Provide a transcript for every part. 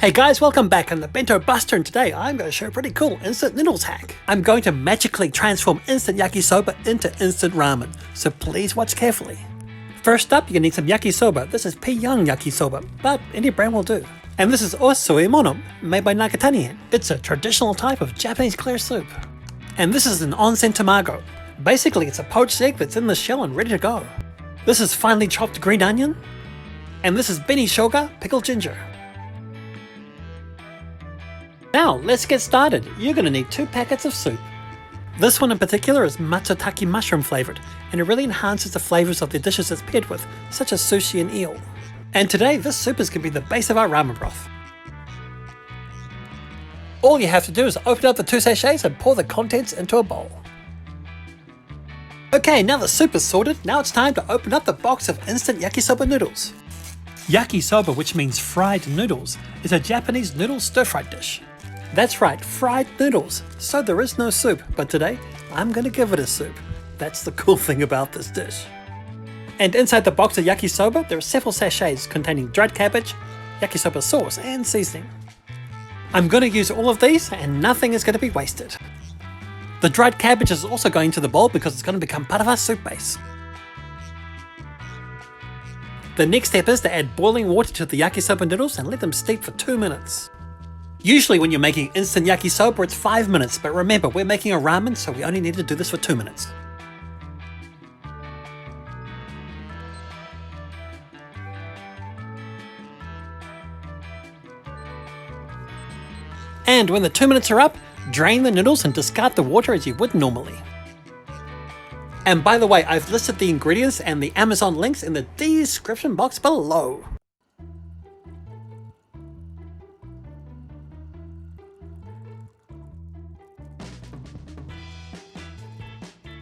Hey guys, welcome back. I'm the Bento Buster, and today I'm going to show a pretty cool Instant Noodles hack. I'm going to magically transform Instant Yakisoba into Instant Ramen, so please watch carefully. First up, you're going to need some Yakisoba. This is Peyoung Yakisoba, but any brand will do. And this is Osuimono, made by Nagatanien. It's a traditional type of Japanese clear soup. And this is an onsen tamago. Basically, it's a poached egg that's in the shell and ready to go. This is finely chopped green onion. And this is Benishoga pickled ginger. Now, let's get started. You're going to need 2 packets of soup. This one in particular is Matsutake mushroom flavoured, and it really enhances the flavours of the dishes it's paired with, such as sushi and eel. And today, this soup is going to be the base of our ramen broth. All you have to do is open up the 2 sachets and pour the contents into a bowl. Okay, now the soup is sorted, now it's time to open up the box of instant yakisoba noodles. Yakisoba, which means fried noodles, is a Japanese noodle stir-fried dish. That's right, fried noodles. So there is no soup, but today I'm going to give it a soup. That's the cool thing about this dish. And inside the box of yakisoba, there are several sachets containing dried cabbage, yakisoba sauce, and seasoning. I'm going to use all of these, and nothing is going to be wasted. The dried cabbage is also going to the bowl because it's going to become part of our soup base. The next step is to add boiling water to the yakisoba noodles and let them steep for 2 minutes. Usually when you're making instant yakisoba, it's 5 minutes, but remember, we're making a ramen, so we only need to do this for 2 minutes. And when the 2 minutes are up, drain the noodles and discard the water as you would normally. And by the way, I've listed the ingredients and the Amazon links in the description box below.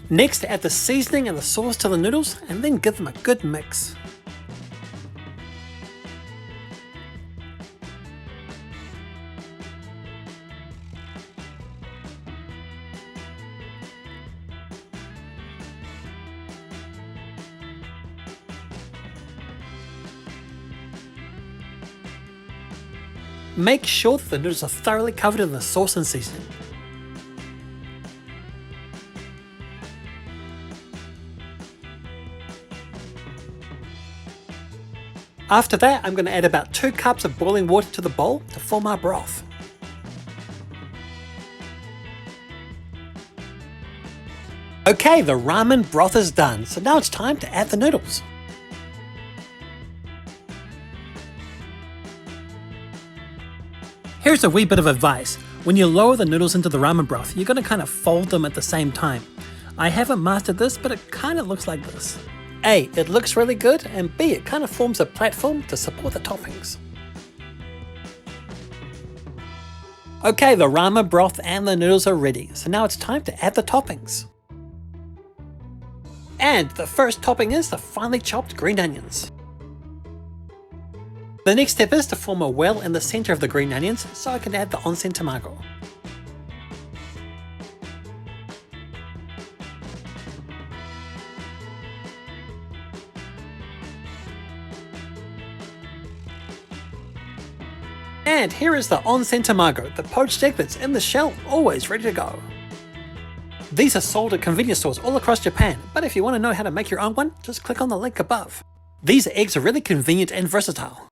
Next, add the seasoning and the sauce to the noodles and then give them a good mix. Make sure that the noodles are thoroughly covered in the sauce and seasoning. After that, I'm going to add about 2 cups of boiling water to the bowl to form our broth. Okay, the ramen broth is done, so now it's time to add the noodles. Here's a wee bit of advice. When you lower the noodles into the ramen broth, you're going to kind of fold them at the same time. I haven't mastered this, but it kind of looks like this. A, it looks really good, and B, it kind of forms a platform to support the toppings. Okay, the ramen broth and the noodles are ready, so now it's time to add the toppings. And the first topping is the finely chopped green onions. The next step is to form a well in the center of the green onions so I can add the onsen tamago. And here is the onsen tamago, the poached egg that's in the shell, always ready to go. These are sold at convenience stores all across Japan, but if you want to know how to make your own one, just click on the link above. These eggs are really convenient and versatile.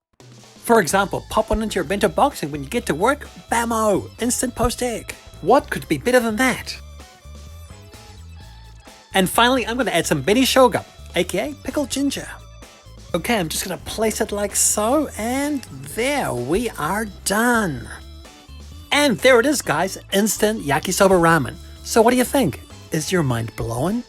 For example, pop one into your bento box and when you get to work, bam-o! Instant poached egg. What could be better than that? And finally, I'm going to add some Benishoga, aka pickled ginger. Okay, I'm just going to place it like so, and there we are done. And there it is, guys, instant yakisoba ramen. So what do you think? Is your mind blown?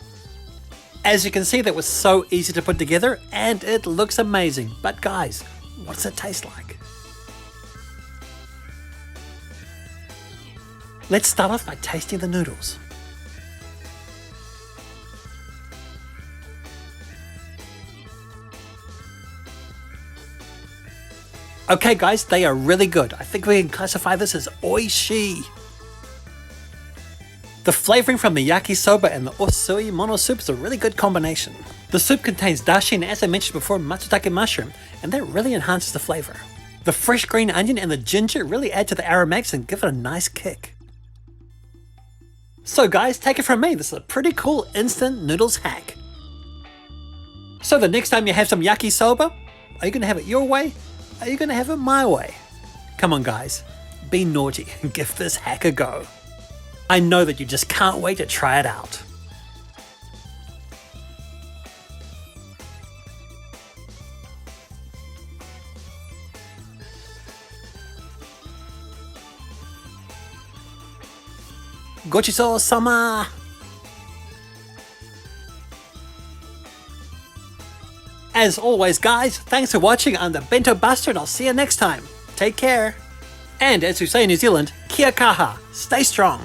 As you can see, that was so easy to put together, and it looks amazing. But guys, what does it taste like? Let's start off by tasting the noodles. Okay guys, they are really good. I think we can classify this as oishi. The flavouring from the yakisoba and the Osuimono Soup is a really good combination. The soup contains dashi and, as I mentioned before, Matsutake mushroom, and that really enhances the flavour. The fresh green onion and the ginger really add to the aromatics and give it a nice kick. So guys, take it from me, this is a pretty cool instant noodles hack. So the next time you have some yakisoba, are you going to have it your way? Are you going to have it my way? Come on guys, be naughty and give this hack a go. I know that you just can't wait to try it out. Gochiso-sama! As always guys, thanks for watching. I'm the Bento Buster and I'll see you next time. Take care. And as we say in New Zealand, kia kaha, stay strong.